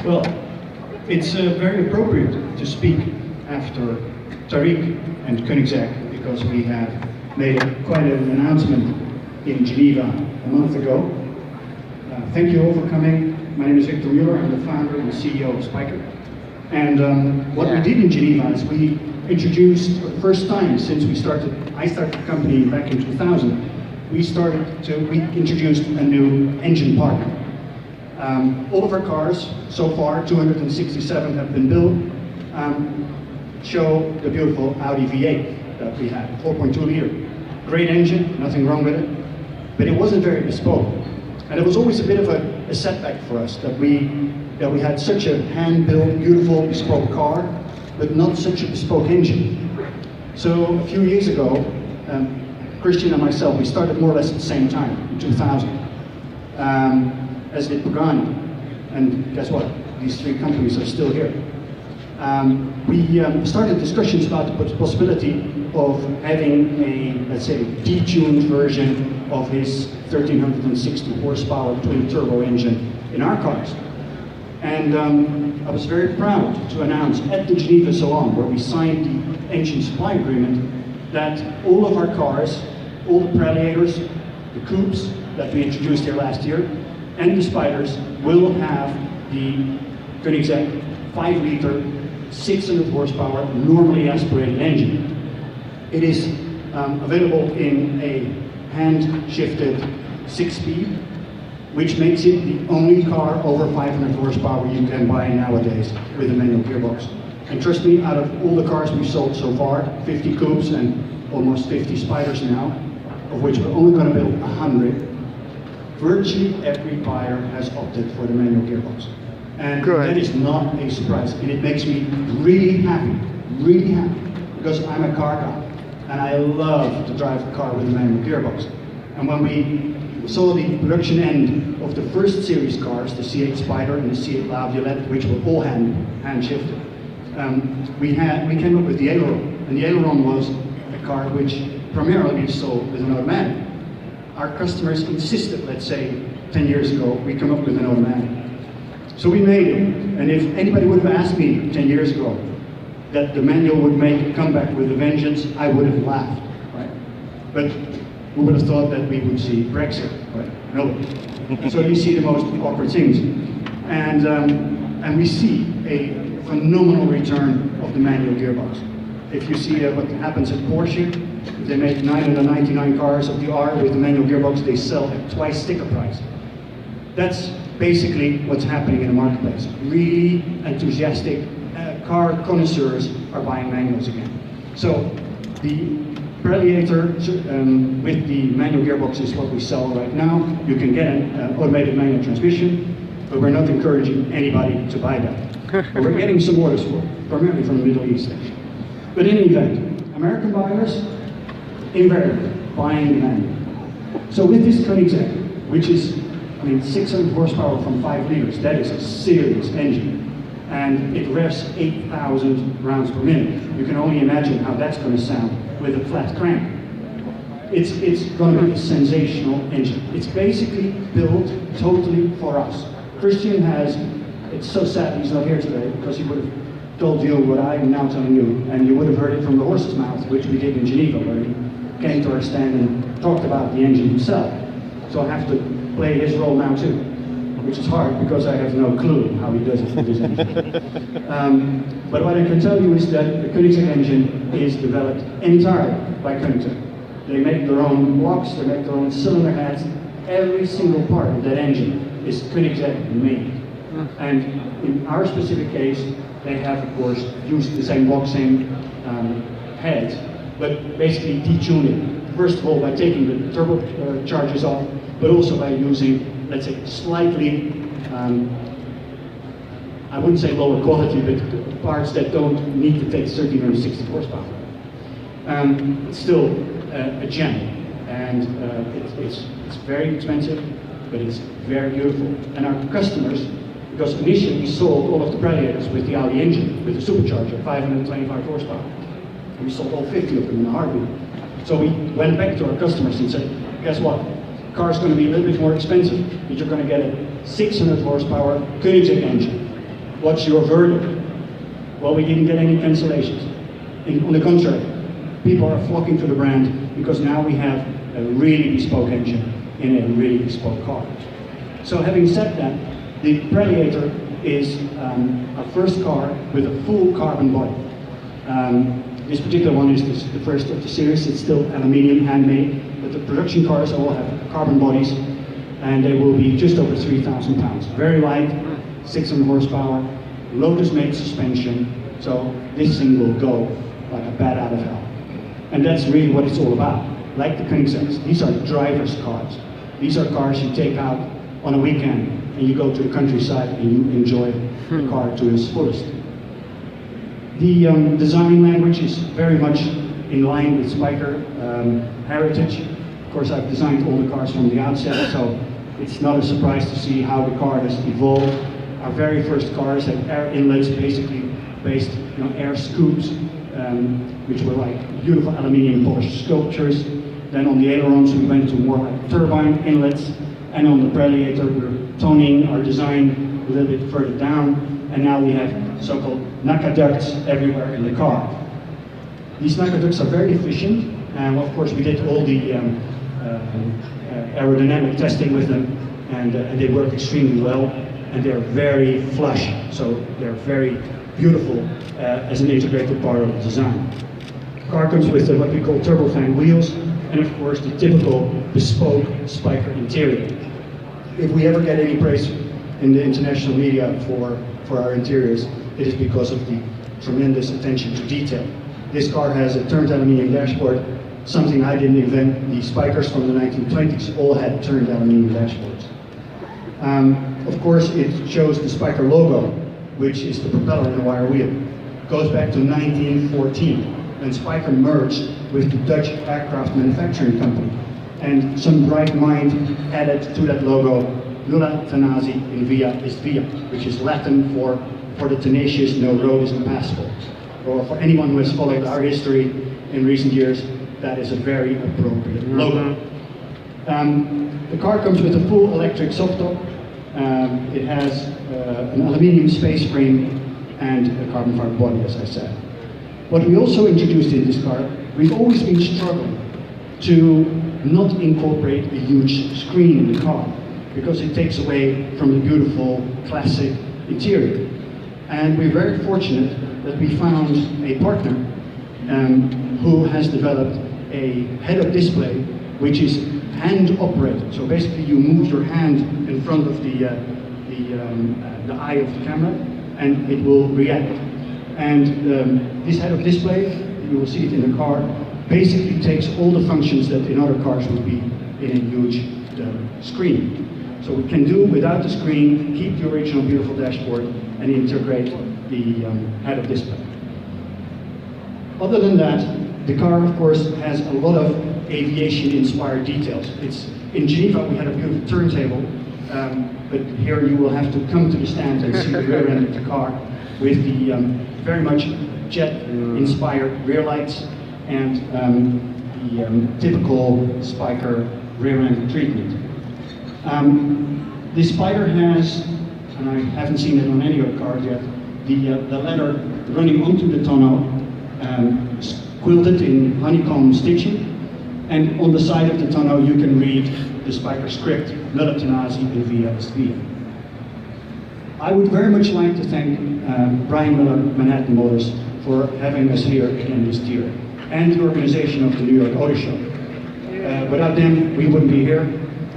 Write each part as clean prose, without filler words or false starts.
Well, it's very appropriate to speak after Tariq and Koenigsegg because we have made quite an announcement in Geneva a month ago. Thank you all for coming. My name is Victor Muller. I'm the founder and CEO of Spyker. And what we did in Geneva is we introduced, for the first time since I started the company back in 2000, we introduced a new engine partner. All of our cars, so far, 267 have been built, show the beautiful Audi V8 that we have, 4.2 liter. Great engine, nothing wrong with it, but it wasn't very bespoke. And it was always a bit of a setback for us that we had such a hand-built, beautiful, bespoke car, but not such a bespoke engine. So a few years ago, Christian and myself, we started more or less at the same time, in 2000. As did Pagani, and guess what? These three companies are still here. We started discussions about the possibility of having a, let's say, detuned version of his 1360 horsepower twin turbo engine in our cars. And I was very proud to announce at the Geneva Salon, where we signed the engine supply agreement, that all of our cars, all the Predators, the coupes that we introduced here last year, and the Spyders will have the Koenigsegg 5-liter, 600 horsepower, normally aspirated engine. It is available in a hand-shifted 6-speed, which makes it the only car over 500 horsepower you can buy nowadays with a manual gearbox. And trust me, out of all the cars we've sold so far, 50 coupes and almost 50 Spyders now, of which we're only going to build 100, virtually every buyer has opted for the manual gearbox. And that is not a surprise. And it makes me really happy, because I'm a car guy. And I love to drive a car with a manual gearbox. And when we saw the production end of the first series cars, the C8 Spyder and the C8 La Violette, which were all hand shifted, we came up with the aileron. And the aileron was a car which primarily we sold with an automatic. Our customers insisted, let's say, 10 years ago, we come up with an automatic. So we made it, and if anybody would have asked me 10 years ago that the manual would make a comeback with a vengeance, I would have laughed, right? But who would have thought that we would see Brexit, right? Nobody. So you see the most awkward things. And we see a phenomenal return of the manual gearbox. If you see what happens at Porsche, if they make 999 cars of the R with the manual gearbox, they sell at twice sticker price. That's basically what's happening in the marketplace. Really enthusiastic car connoisseurs are buying manuals again. So the Predator with the manual gearbox is what we sell right now. You can get an automated manual transmission, but we're not encouraging anybody to buy that. But we're getting some orders for it, primarily from the Middle East. But in any event, American buyers, invariably buying the manual. So with this Koenigsegg, which is, 600 horsepower from 5 liters, that is a serious engine. And it revs 8,000 rounds per minute. You can only imagine how that's going to sound with a flat crank. It's going to be a sensational engine. It's basically built totally for us. Christian has, it's so sad he's not here today, because he would have told you what I'm now telling you, and you would have heard it from the horse's mouth, which we did in Geneva, where he came to our stand and talked about the engine himself. So I have to play his role now too, which is hard because I have no clue how he does it with his engine. But what I can tell you is that the Koenigsegg engine is developed entirely by Koenigsegg. They make their own blocks, they make their own cylinder heads. Every single part of that engine is Koenigsegg made. And in our specific case, they have, of course, used the same block, same heads, but basically detuned it. First of all, by taking the turbochargers off, but also by using, let's say, slightly, I wouldn't say lower quality, but parts that don't need to take 1360 horsepower. It's still a gem, and it's very expensive, but it's very beautiful. And our customers, because initially we sold all of the Predators with the Audi engine, with the supercharger, 525 horsepower. And we sold all 50 of them in a heartbeat. So we went back to our customers and said, guess what? The car's going to be a little bit more expensive, but you're going to get a 600 horsepower Koenigsegg engine. What's your verdict? Well, we didn't get any cancellations. On the contrary, people are flocking to the brand because now we have a really bespoke engine in a really bespoke car. So having said that, the Predator is our first car with a full carbon body. This particular one is the first of the series. It's still aluminium, handmade, but the production cars all have carbon bodies, and they will be just over 3,000 pounds. Very light, 600 horsepower, Lotus-made suspension, so this thing will go like a bat out of hell. And that's really what it's all about. Like the Koenigseggs, these are driver's cars. These are cars you take out on a weekend and you go to the countryside and you enjoy the car to its fullest. The design language is very much in line with Spyker heritage. Of course, I've designed all the cars from the outset, so it's not a surprise to see how the car has evolved. Our very first cars had air inlets, basically based on air scoops, which were like beautiful aluminium polished sculptures. Then on the ailerons, we went to more like turbine inlets, and on the Predator, we're toning our design a little bit further down, and now we have so-called NACA ducts everywhere in the car. These NACA ducts are very efficient, and of course we did all the aerodynamic testing with them, and they work extremely well, and they're very flush, so they're very beautiful as an integrated part of the design. The car comes with what we call turbofan wheels, and of course the typical bespoke Spyker interior. If we ever get any praise in the international media for our interiors, it is because of the tremendous attention to detail. This car has a turned aluminium dashboard, something I didn't invent. The Spykers from the 1920s all had turned aluminium dashboards. Of course, it shows the Spyker logo, which is the propeller and the wire wheel. It goes back to 1914, when Spyker merged with the Dutch aircraft manufacturing company. And some bright mind added to that logo, nulla tenaci in via est via, which is Latin for the tenacious, no road is impassable. Or for anyone who has followed our history in recent years, that is a very appropriate logo. The car comes with a full electric soft top. It has an aluminium space frame and a carbon fiber body, as I said. What we also introduced in this car, we've always been struggling to not incorporate a huge screen in the car, because it takes away from the beautiful classic interior. And we're very fortunate that we found a partner who has developed a head-up display which is hand operated. So basically you move your hand in front of the eye of the camera and it will react. And this head-up display, you will see it in the car, basically takes all the functions that in other cars would be in a huge screen. So we can do without the screen, keep the original beautiful dashboard, and integrate the head-up display. Other than that, the car, of course, has a lot of aviation-inspired details. It's in Geneva, we had a beautiful turntable, but here you will have to come to the stand and see the rear end of the car with the very much jet-inspired rear lights and the typical Spyker rear-end treatment. The Spyder has, and I haven't seen it on any of the cars yet, the leather running onto the tonneau, quilted in honeycomb stitching, and on the side of the tonneau you can read the Spyker script, nulla tenaci in via est via. I would very much like to thank Brian Miller, Manhattan Motors, for having us here again this year, and the organization of the New York Auto Show. Without them, we wouldn't be here.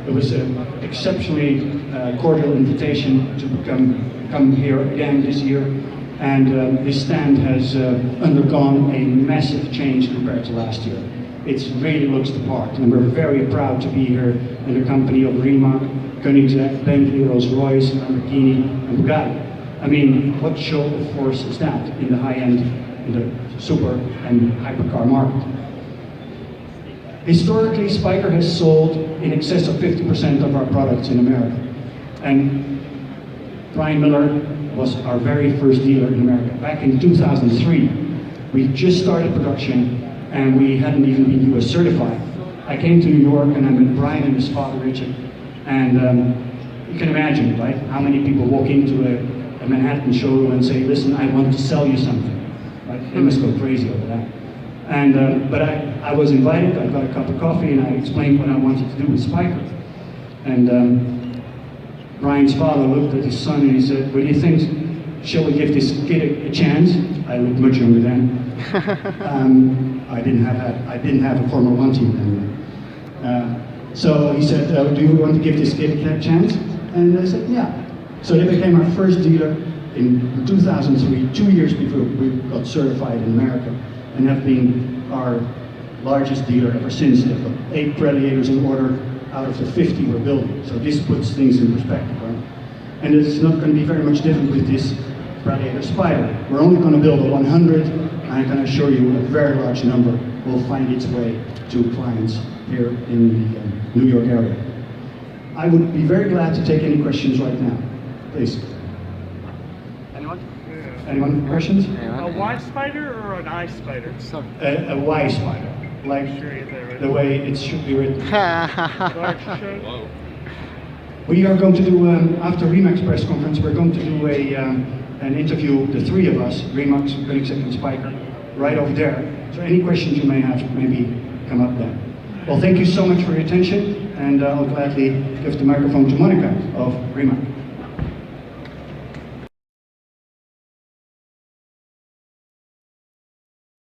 It was an exceptionally cordial invitation to come here again this year, and this stand has undergone a massive change compared to last year. It really looks the part, and we're very proud to be here in the company of Rimac, Koenigsegg, Bentley, Rolls-Royce, Lamborghini, and Bugatti. I mean, what show of force is that in the high-end, in the super and hypercar market? Historically, Spyker has sold in excess of 50% of our products in America. And Brian Miller was our very first dealer in America. Back in 2003, we just started production and we hadn't even been US certified. I came to New York and I met Brian and his father, Richard. And you can imagine, right, how many people walk into a Manhattan showroom and say, listen, I want to sell you something. Right? They must go crazy over that. And, but I was invited, I got a cup of coffee, and I explained what I wanted to do with Spyker. And Brian's father looked at his son and he said, what do you think? Shall we give this kid a chance? I looked much younger then. I didn't have a Formula One team then. So he said, do you want to give this kid a chance? And I said, yeah. So they became our first dealer in 2003, 2 years before we got certified in America, and have been our largest dealer ever since. They've got 8 Predators in order out of the 50 we're building. So this puts things in perspective, right? And it's not going to be very much different with this Predator Spyder. We're only going to build a 100, and I can assure you a very large number will find its way to clients here in the New York area. I would be very glad to take any questions right now. Please. Anyone? Anyone? Questions? A Y spider or an I spider? A Y spider, like the way it should be written. We are going to do, after Remax press conference, we're going to do an interview, the 3 of us, Remax, Koenigsegg and Spyker, right over there. So any questions you may have, maybe come up then. Well, thank you so much for your attention, and I'll gladly give the microphone to Monica of Remax.